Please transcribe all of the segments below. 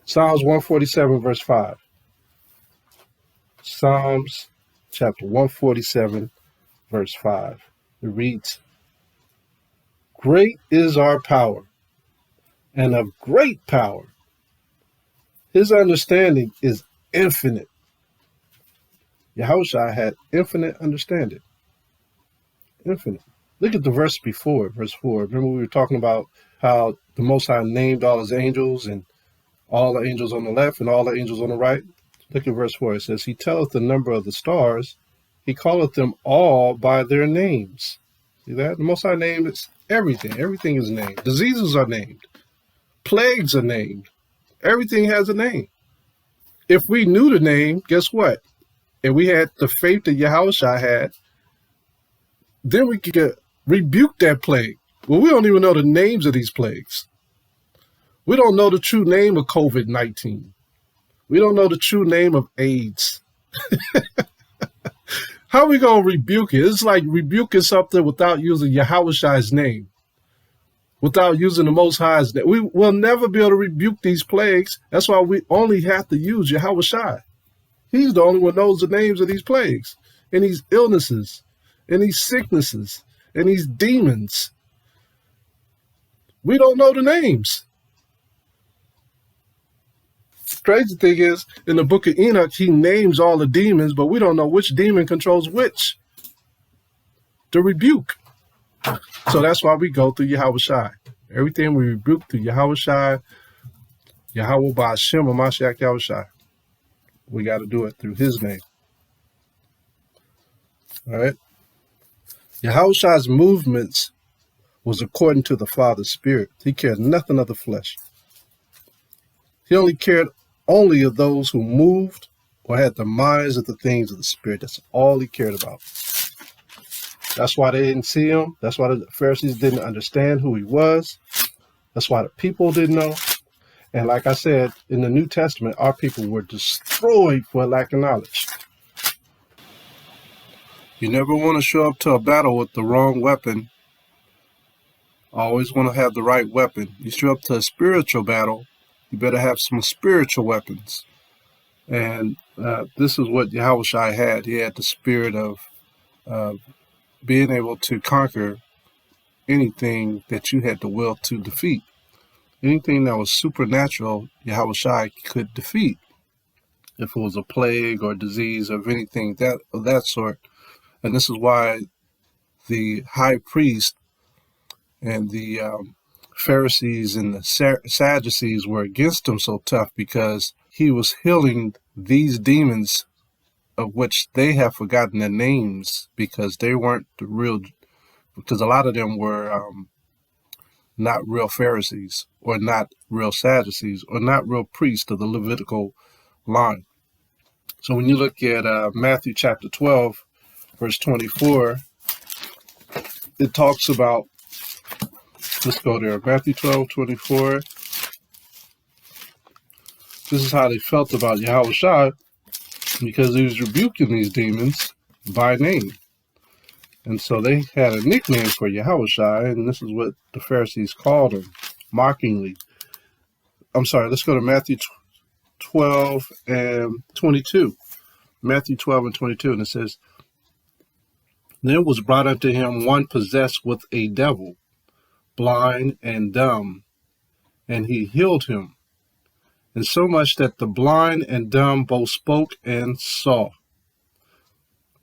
Psalms 147, verse 5. Psalms chapter 147, verse 5. It reads, "Great is our power, and of great power. His understanding is infinite." Yahawashi had infinite understanding. Infinite. Look at the verse before, verse 4. Remember we were talking about how the Most High named all his angels, and all the angels on the left and all the angels on the right. Look at verse 4. It says, "He telleth the number of the stars. He calleth them all by their names." See that? The Most High named everything. Everything is named. Diseases are named. Plagues are named. Everything has a name. If we knew the name, guess what? And we had the faith that Yahawashi had, then we could rebuke that plague. Well, we don't even know the names of these plagues. We don't know the true name of COVID-19. We don't know the true name of AIDS. How are we going to rebuke it? It's like rebuking something without using Yahawashi's name, without using the Most High's name. We will never be able to rebuke these plagues. That's why we only have to use Yahawashi. He's the only one who knows the names of these plagues, and these illnesses, and these sicknesses, and these demons. We don't know the names. Crazy thing is, in the book of Enoch, he names all the demons, but we don't know which demon controls which to rebuke. So that's why we go through Yahawashi. Everything we rebuke through Yahawashi, Yahawah Ba'ashem Mashiach Yahawashi. We got to do it through his name. All right. Yahawashi's movements was according to the Father's Spirit. He cared nothing of the flesh. He only cared only of those who moved or had the minds of the things of the Spirit. That's all he cared about. That's why they didn't see him. That's why the Pharisees didn't understand who he was. That's why the people didn't know. And like I said, in the New Testament, our people were destroyed for lack of knowledge. You never want to show up to a battle with the wrong weapon. Always want to have the right weapon. You show up to a spiritual battle, you better have some spiritual weapons. And this is what Yahawashi had. He had the spirit of being able to conquer anything that you had the will to defeat. Anything that was supernatural, Yahawashi could defeat. If it was a plague or disease or anything of that sort. And this is why the high priest and the Pharisees and the Sadducees were against him so tough, because he was healing these demons of which they have forgotten their names, because they weren't the real, because a lot of them were not real Pharisees or not real Sadducees or not real priests of the Levitical line. So when you look at Matthew chapter 12, verse 24, it talks about, let's go there, Matthew 12, 24. This is how they felt about Yahawashi, because he was rebuking these demons by name. And so they had a nickname for Yahawashi, and this is what the Pharisees called him, mockingly. I'm sorry, let's go to Matthew 12 and 22. Matthew 12 and 22, and it says, "Then was brought unto him one possessed with a devil, blind and dumb, and he healed him, and so much that the blind and dumb both spoke and saw."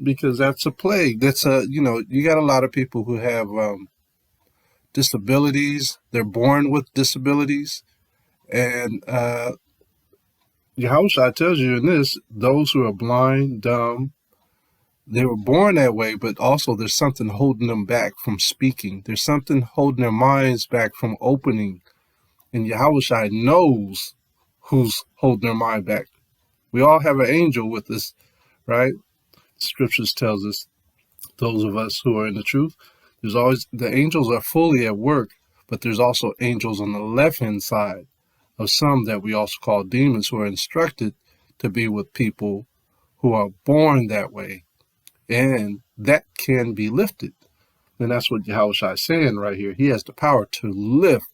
Because that's a plague. That's you got a lot of people who have disabilities. They're born with disabilities. And Yahawashi tells you in this, those who are blind, dumb, they were born that way, but also there's something holding them back from speaking. There's something holding their minds back from opening. And Yahawashi knows who's holding their mind back. We all have an angel with us, right? Scriptures tells us, those of us who are in the truth, there's always, the angels are fully at work, but there's also angels on the left-hand side of some that we also call demons, who are instructed to be with people who are born that way. And that can be lifted. And that's what Yahawashi is saying right here. He has the power to lift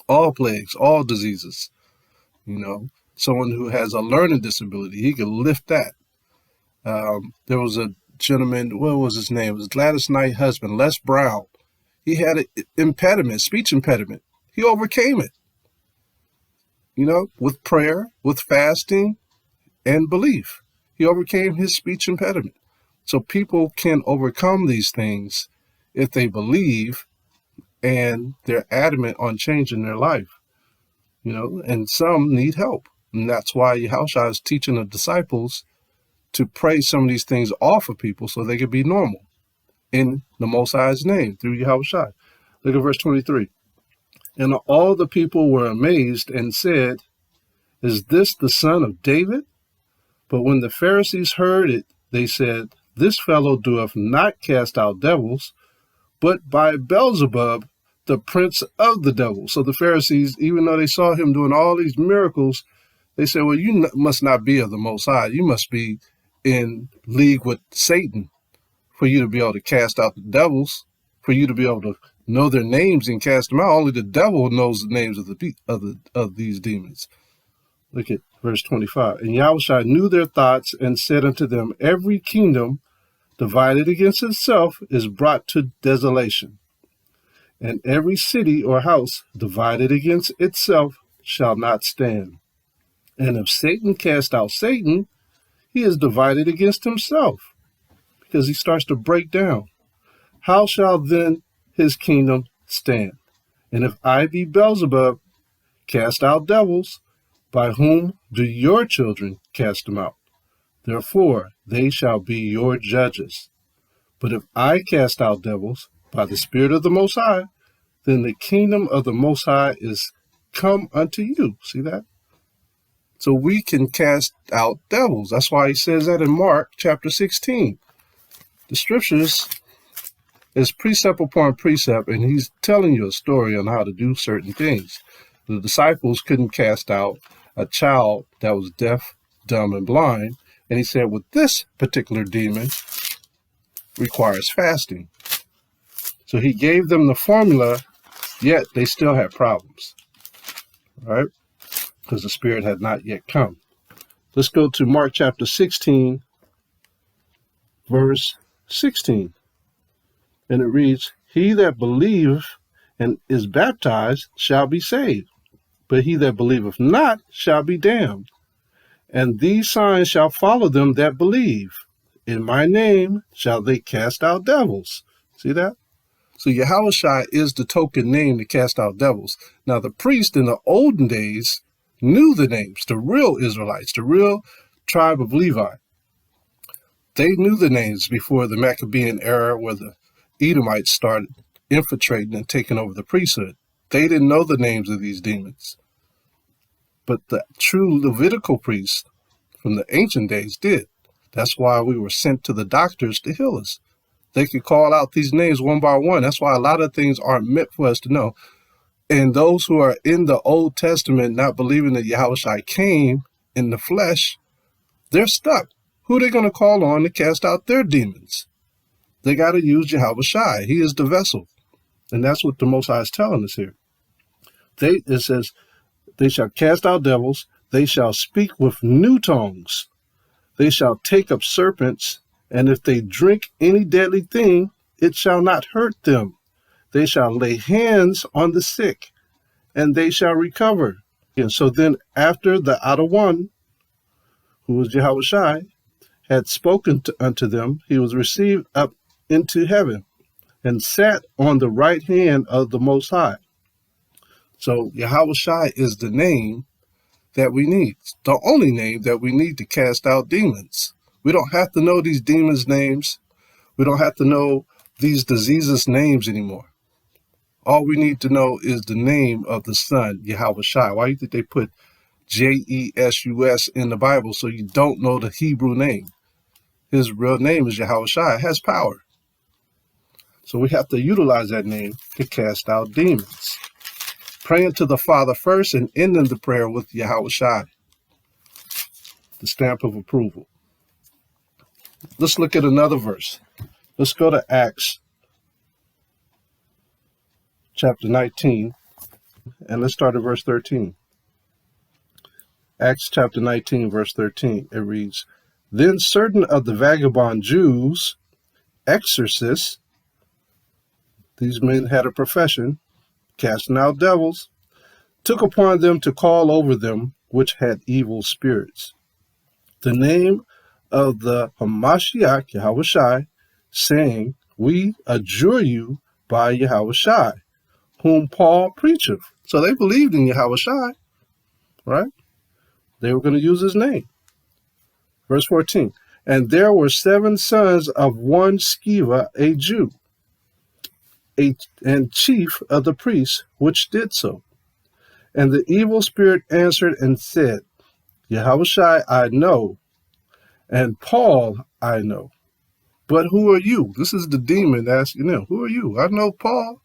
all plagues, all diseases. Someone who has a learning disability, he can lift that. There was a gentleman, what was his name? It was Gladys Knight's husband, Les Brown. He had an impediment, speech impediment. He overcame it, with prayer, with fasting, and belief. He overcame his speech impediment. So people can overcome these things if they believe and they're adamant on changing their life, and some need help. And that's why Yahawashi is teaching the disciples to pray some of these things off of people so they can be normal in the Most High's name through Yahawashi. Look at verse 23. And all the people were amazed and said, "Is this the son of David?" But when the Pharisees heard it, they said, "This fellow doeth not cast out devils, but by Beelzebub, the prince of the devils." So the Pharisees, even though they saw him doing all these miracles, they said, "Well, you must not be of the Most High. You must be in league with Satan for you to be able to cast out the devils, for you to be able to know their names and cast them out. Only the devil knows the names of these demons." Look at verse 25. And Yahawashi knew their thoughts and said unto them, "Every kingdom divided against itself is brought to desolation, and every city or house divided against itself shall not stand. And if Satan cast out Satan, he is divided against himself," because he starts to break down. "How shall then his kingdom stand? And if I be Beelzebub, cast out devils, by whom do your children cast them out? Therefore they shall be your judges. But if I cast out devils by the Spirit of the Most High, then the kingdom of the Most High is come unto you." See that? So we can cast out devils. That's why he says that in Mark chapter 16. The scriptures is precept upon precept, and he's telling you a story on how to do certain things. The disciples couldn't cast out a child that was deaf, dumb, and blind. And he said, with this particular demon requires fasting. So he gave them the formula, yet they still had problems, right? Because the Spirit had not yet come. Let's go to Mark chapter 16, verse 16. And it reads, "He that believeth and is baptized shall be saved, but he that believeth not shall be damned. And these signs shall follow them that believe. In my name shall they cast out devils." See that? So Yahawashi is the token name to cast out devils. Now the priests in the olden days knew the names, the real Israelites, the real tribe of Levi. They knew the names before the Maccabean era, where the Edomites started infiltrating and taking over the priesthood. They didn't know the names of these demons. But the true Levitical priests from the ancient days did. That's why we were sent to the doctors to heal us. They could call out these names one by one. That's why a lot of things aren't meant for us to know. And those who are in the Old Testament not believing that Yahawashi came in the flesh, they're stuck. Who are they going to call on to cast out their demons? They got to use Yahawashi. He is the vessel. And that's what the Most High is telling us here. It says, "They shall cast out devils. They shall speak with new tongues. They shall take up serpents. And if they drink any deadly thing, it shall not hurt them. They shall lay hands on the sick, and they shall recover." And so then after the outer one, who was Yahawashi, had spoken unto them, he was received up into heaven and sat on the right hand of the Most High. So Yahawashi is the name that we need, the only name that we need to cast out demons. We don't have to know these demons' names. We don't have to know these diseases' names anymore. All we need to know is the name of the Son, Yahawashi. Why do you think they put Jesus in the Bible so you don't know the Hebrew name? His real name is Yahawashi. It has power. So we have to utilize that name to cast out demons. praying to the Father first and ending the prayer with Yahawashi, the stamp of approval. Let's look at another verse. Let's go to Acts chapter 19, and let's start at verse 13. Acts chapter 19, verse 13, it reads, Then certain of the vagabond Jews, exorcists, these men had a profession, casting out devils, took upon them to call over them which had evil spirits, the name of the Hamashiach Yahawashi, saying, We adjure you by Yahawashi, whom Paul preacheth. So they believed in Yahawashi, right? They were going to use his name. Verse 14, And there were 7 sons of one Sceva, a Jew, and chief of the priests, which did so. And the evil spirit answered and said, Yahawashi I know, and Paul I know. But who are you? This is the demon asking them, who are you? I know Paul.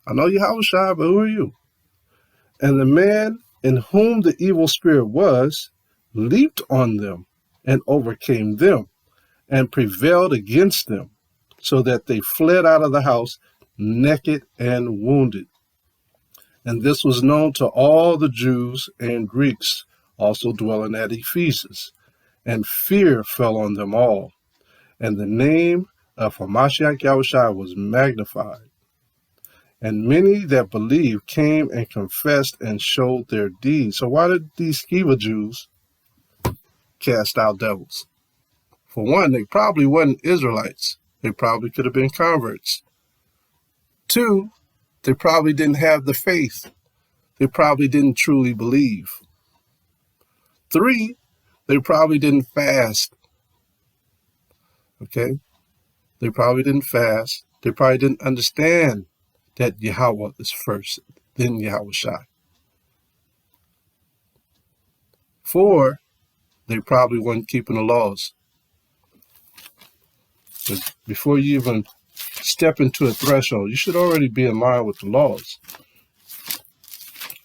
I know Yahawashi, but who are you? And the man in whom the evil spirit was leaped on them and overcame them and prevailed against them, so that they fled out of the house naked and wounded. And this was known to all the Jews and Greeks also dwelling at Ephesus. And fear fell on them all. And the name of Hamashiach Yahawashi was magnified. And many that believed came and confessed and showed their deeds. So why did these Sceva Jews cast out devils? For one, they probably weren't Israelites. They probably could have been converts. 2, they probably didn't have the faith. They probably didn't truly believe. 3, they probably didn't fast. Okay? They probably didn't fast. They probably didn't understand that Yahweh is first, then Yahawashi. 4, they probably weren't keeping the laws. But before you even step into a threshold, you should already be in line with the laws.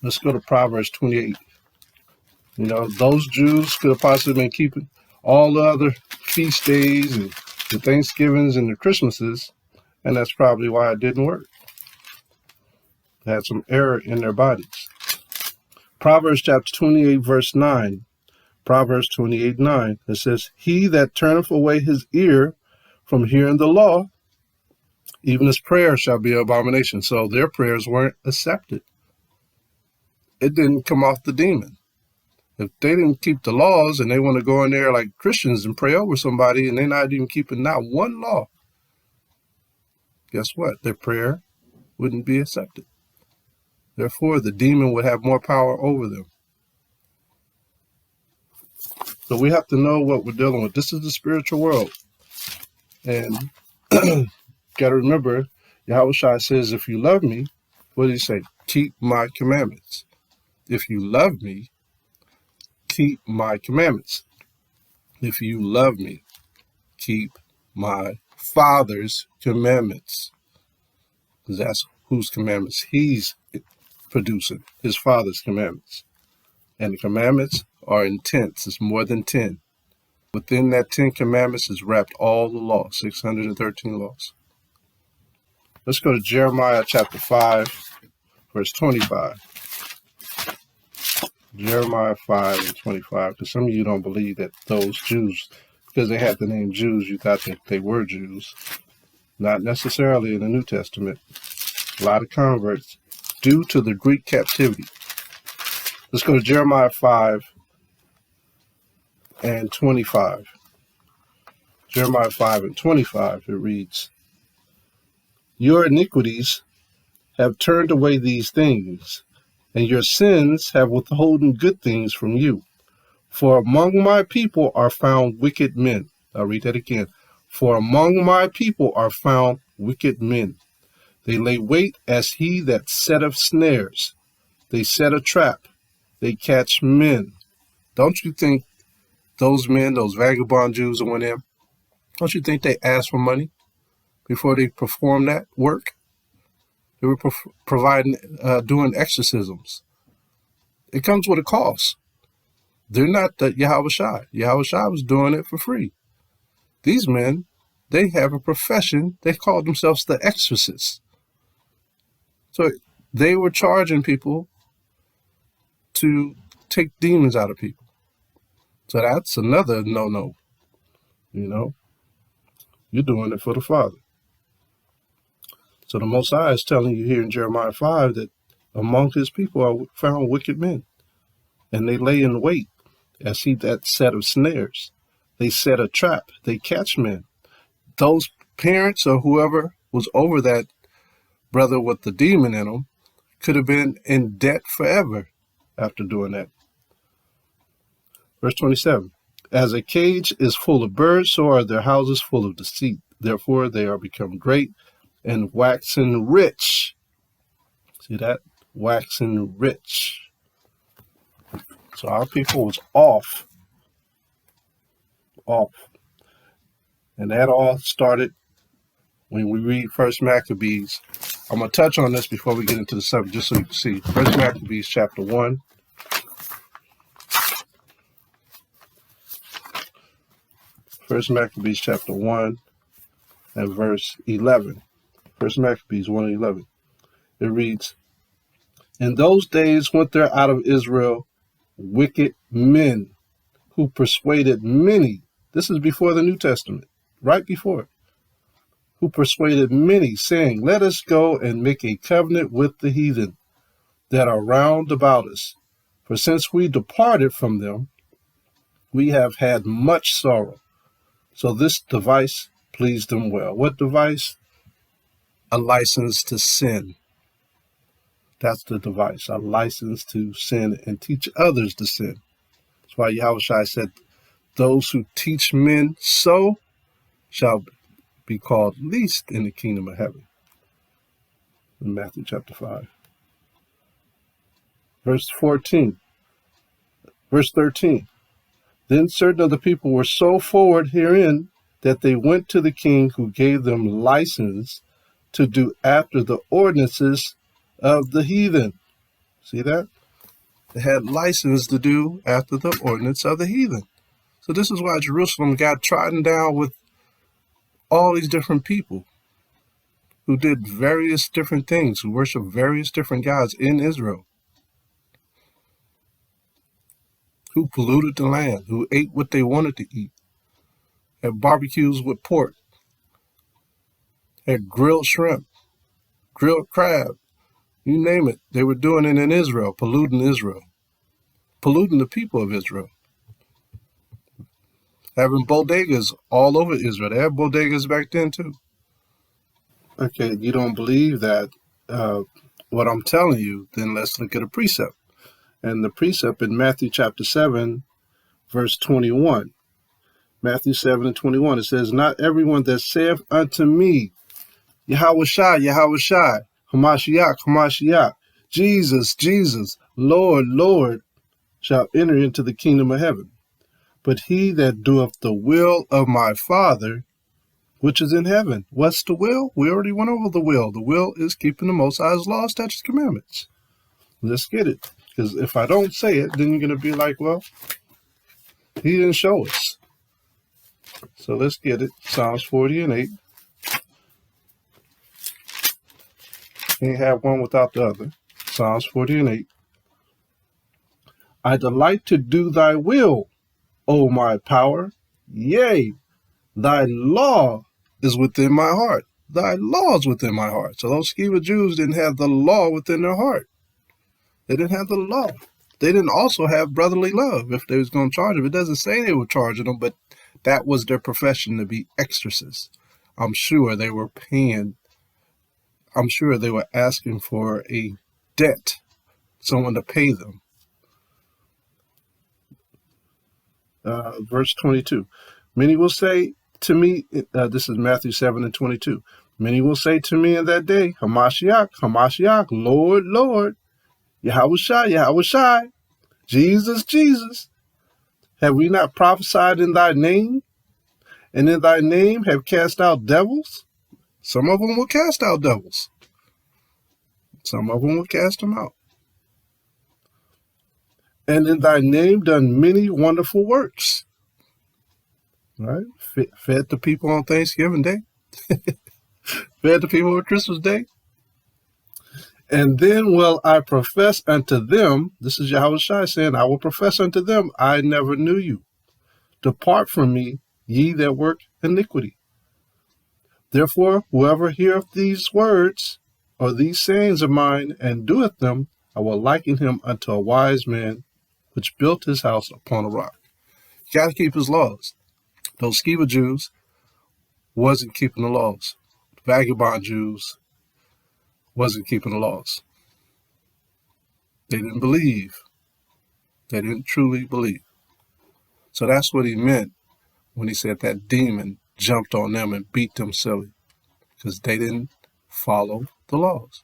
Let's go to Proverbs 28. You know, those Jews could have possibly been keeping all the other feast days and the Thanksgivings and the Christmases, and that's probably why it didn't work. They had some error in their bodies. Proverbs chapter 28, verse 9. Proverbs 28, 9. It says, He that turneth away his ear from hearing the law, even his prayer shall be an abomination. So their prayers weren't accepted. It didn't come off the demon. If they didn't keep the laws and they want to go in there like Christians and pray over somebody and they're not even keeping not one law, guess what? Their prayer wouldn't be accepted. Therefore, the demon would have more power over them. So we have to know what we're dealing with. This is the spiritual world. And got to remember, Yahawashi says, if you love me, what did he say? Keep my commandments. If you love me, keep my commandments. If you love me, keep my Father's commandments. Because that's whose commandments he's producing, his Father's commandments. And the commandments are intense. It's more than 10. Within that 10 commandments is wrapped all the law, 613 laws. Let's go to Jeremiah chapter 5, verse 25. Jeremiah 5 and 25, because some of you don't believe that those Jews, because they had the name Jews, you thought that they were Jews. Not necessarily in the New Testament. A lot of converts due to the Greek captivity. Let's go to Jeremiah 5 and 25. Jeremiah 5 and 25, it reads, Your iniquities have turned away these things, and your sins have withholden good things from you. For among my people are found wicked men. I'll read that again. For among my people are found wicked men. They lay wait as he that setteth snares. They set a trap. They catch men. Don't you think those men, those vagabond Jews that went in, don't you think they asked for money before they performed that work? They were providing, doing exorcisms. It comes with a cost. They're not the Yahawashi. Yahawashi was doing it for free. These men, they have a profession. They call themselves the exorcists. So they were charging people to take demons out of people. So that's another no-no. You know, you're doing it for the Father. So the Most High is telling you here in Jeremiah 5 that among his people are found wicked men, and they lay in wait as he that set of snares. They set a trap. They catch men. Those parents or whoever was over that brother with the demon in them could have been in debt forever after doing that. Verse 27, as a cage is full of birds, so are their houses full of deceit. Therefore they are become great and waxen rich. See that? Waxen rich. So our people was off. And that all started when we read First Maccabees. I'm going to touch on this before we get into the subject, just so you can see. First Maccabees chapter 1. First Maccabees chapter 1 and verse 11. First Maccabees 1 and 11. It reads, in those days went there out of Israel wicked men who persuaded many. This is before the New Testament, right before it. Who persuaded many, saying, let us go and make a covenant with the heathen that are round about us. For since we departed from them, we have had much sorrow. So this device pleased them well. What device? A license to sin. That's the device, a license to sin and teach others to sin. That's why Yahawashi said, those who teach men so shall be called least in the kingdom of heaven. In Matthew chapter 5. Verse 13. Then certain of the people were so forward herein that they went to the king, who gave them license to do after the ordinances of the heathen. See that? They had license to do after the ordinance of the heathen. So this is why Jerusalem got trodden down with all these different people who did various different things, who worshiped various different gods in Israel, who polluted the land, who ate what they wanted to eat, had barbecues with pork, had grilled shrimp, grilled crab, you name it. They were doing it in Israel, polluting the people of Israel. Having bodegas all over Israel. They had bodegas back then too. Okay, you don't believe that, what I'm telling you, then let's look at a precept. And the precept in Matthew chapter 7, verse 21. Matthew 7 and 21, it says, not everyone that saith unto me, Yahawashi, Yahawashi, Hamashiach, Hamashiach, Jesus, Jesus, Lord, Lord, shall enter into the kingdom of heaven. But he that doeth the will of my Father, which is in heaven. What's the will? We already went over the will. The will is keeping the Most High's laws, statutes, commandments. Let's get it. Because if I don't say it, then you're going to be like, well, he didn't show us. So let's get it. Psalms 40 and 8. Can't have one without the other. Psalms 40 and 8. I delight to do thy will, O my power. Yea, thy law is within my heart. Thy law is within my heart. So those Skiva Jews didn't have the law within their heart. They didn't have the law. They didn't also have brotherly love if they was going to charge them. It doesn't say they were charging them, but that was their profession, to be exorcists. I'm sure they were paying. I'm sure they were asking for a debt, someone to pay them. Verse 22. Many will say to me, this is Matthew 7 and 22. Many will say to me in that day, Hamashiach, Hamashiach, Lord, Lord, Yahawashi, Yahawashi, Jesus, Jesus. Have we not prophesied in thy name? And in thy name have cast out devils? Some of them will cast out devils. Some of them will cast them out. And in thy name done many wonderful works. Right? Fed the people on Thanksgiving Day. Fed the people on Christmas Day. And then will I profess unto them, this is Yahawashi saying, I will profess unto them, I never knew you. Depart from me, ye that work iniquity. Therefore, whoever heareth these words, or these sayings of mine, and doeth them, I will liken him unto a wise man, which built his house upon a rock. You got to keep his laws. Those skeever Jews wasn't keeping the laws. The vagabond Jews wasn't keeping the laws. They didn't believe. They didn't truly believe. So that's what he meant when he said that demon jumped on them and beat them silly, because they didn't follow the laws.